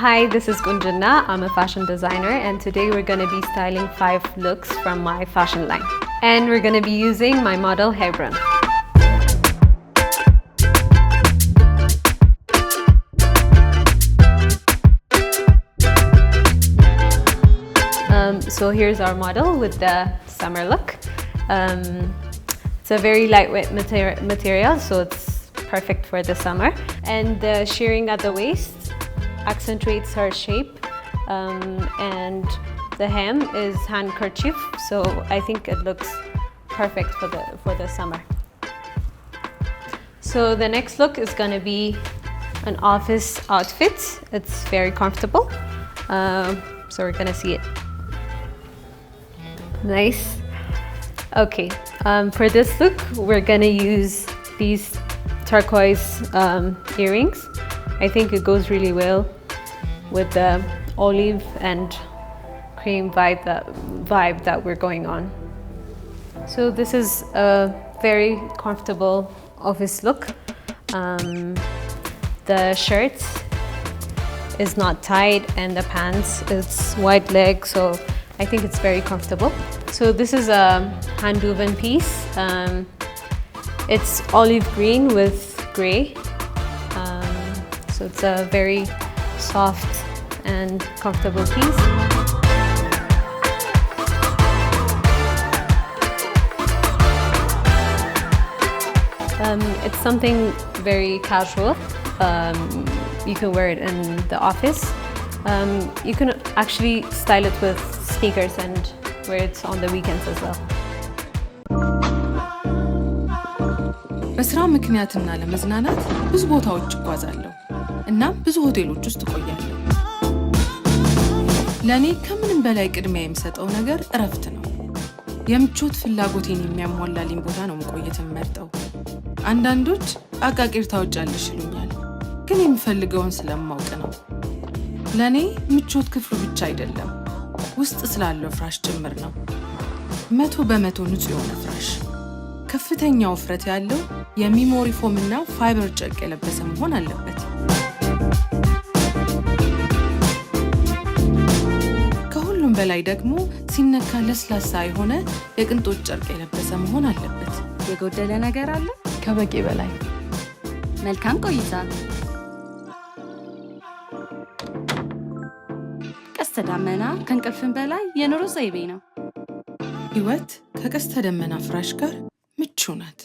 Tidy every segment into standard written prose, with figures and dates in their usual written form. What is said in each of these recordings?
Hi, this is Kunjina. I'm a fashion designer and today we're going to be styling 5 looks from my fashion line. And we're going to be using my model Hebron. So here's our model with the summer look. It's a very lightweight material, so it's perfect for the summer. And the shearing at the waist accentuates her shape, and the hem is handkerchief, so I think it looks perfect for the summer. So the next look is going to be an office outfit. It's very comfortable, so we're going to see it. Nice. Okay, for this look we're going to use these turquoise earrings. I think it goes really well with the olive and cream vibe that we're going on. So this is a very comfortable office look. The shirt is not tight and the pants is wide leg, so I think it's very comfortable. So this is a hand-woven piece. It's olive green with gray. So it's a very soft and comfortable piece. It's something very casual. You can wear it in the office. You can actually style it with sneakers and wear it on the weekends as well. በስራ ምክንያትና ለመዝናናት ብዙ ቦታዎች እጓዛለሁ እና ብዙ ሆቴሎች ውስጥ እቆያለሁ። ለኔ ከምንም በላይ ቅድሚያ የምሰጠው ነገር እረፍት ነው። የምቾት ፍላጎቴን የሚያሟላልኝ ቦታ ነው መቆየት የምመርጠው። አንዳንዶች አቃቂር ታውጫለሽ ይሉኛል፣ ግን የምፈልገውን ስለማውቅ ነው። ለኔ ምቾት ክፍሉ ብቻ አይደለም፣ ውስጥ ስላለው ፍራሽ ጭምር ነው። 100% ንጹህ የሆነ ፍራሽ፣ ከፍተኛ ውፍረት ያለው የሚሞሪ ፎም እና ፋይበር ጨርቅ የለበሰ መሆን አለበት። ከሁሉም በላይ ደግሞ ሲነካ ለስላሳ የሆነ የቅንጦት ጨርቅ የለበሰ መሆን አለበት። የጎደለ ነገር አለ? ከበቂ በላይ። መልካም ቆይታ። ቀስተ ደመና ከእንቅልፍም በላይ የኑሮ ዘይቤ ነው። ህይወት ከቀስተ ደመና ፍራሽ ጋር ምቹ ናት።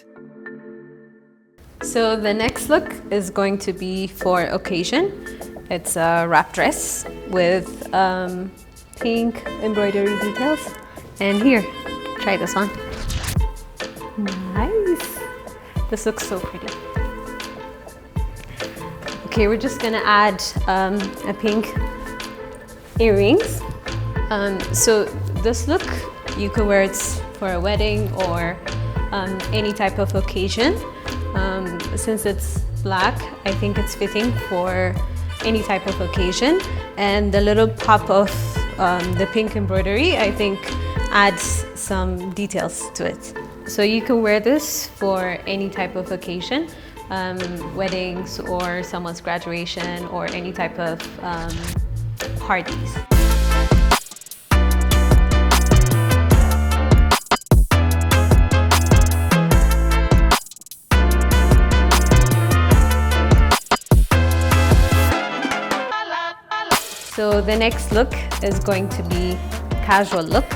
So the next look is going to be for occasion. It's a wrap dress with pink embroidery details. And here, try this on. Nice. This looks so pretty. Okay, we're just gonna add a pink earrings. So this look, you can wear it for a wedding or any type of occasion. Since it's black, I think it's fitting for any type of occasion. And the little pop of the pink embroidery, I think, adds some details to it. So you can wear this for any type of occasion, weddings or someone's graduation or any type of parties. So the next look is going to be casual look.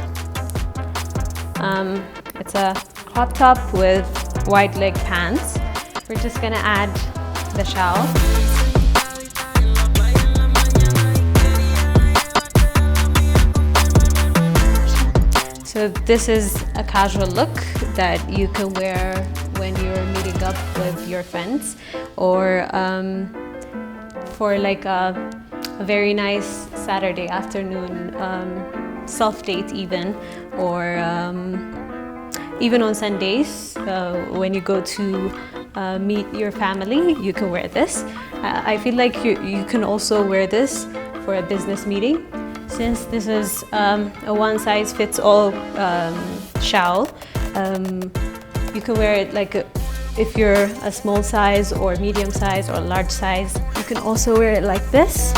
It's a crop top with wide leg pants. We're just gonna add the shawl. So this is a casual look that you can wear when you're meeting up with your friends or for like a very nice Saturday afternoon self-date even, or even on Sundays when you go to meet your family, you can wear this. I feel like you can also wear this for a business meeting, since this is a one-size-fits-all shawl. You can wear it like if you're a small size or medium size or large size. You can also wear it like this.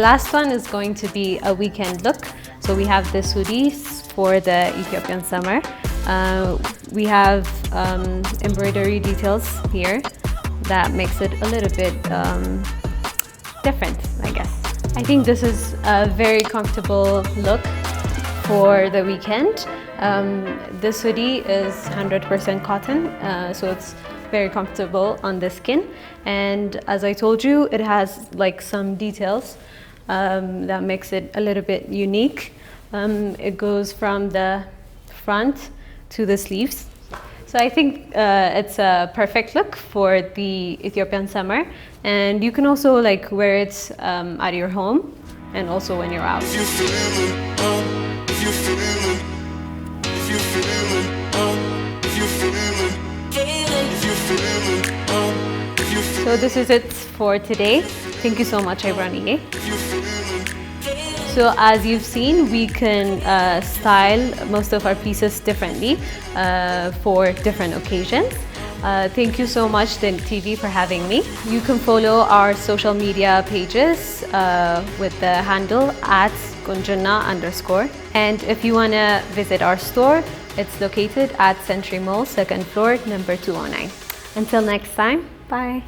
last one is going to be a weekend look. So we have this hoodies for the Ethiopian summer. We have embroidery details here that makes it a little bit different, I guess. I think this is a very comfortable look for the weekend. This hoodie is 100% cotton, so it's very comfortable on the skin. And as I told you, it has like some details that makes it a little bit unique. It goes from the front to the sleeves. So I think it's a perfect look for the Ethiopian summer. And you can also like wear it at your home and also when you're out. So this is it for today. Thank you so much, everyone. So as you've seen, we can style most of our pieces differently for different occasions. Thank you so much, Dink TV, for having me. You can follow our social media pages with the handle @Kunjina_. And if you want to visit our store, it's located at Century Mall, 2nd floor, number 209. Until next time, bye.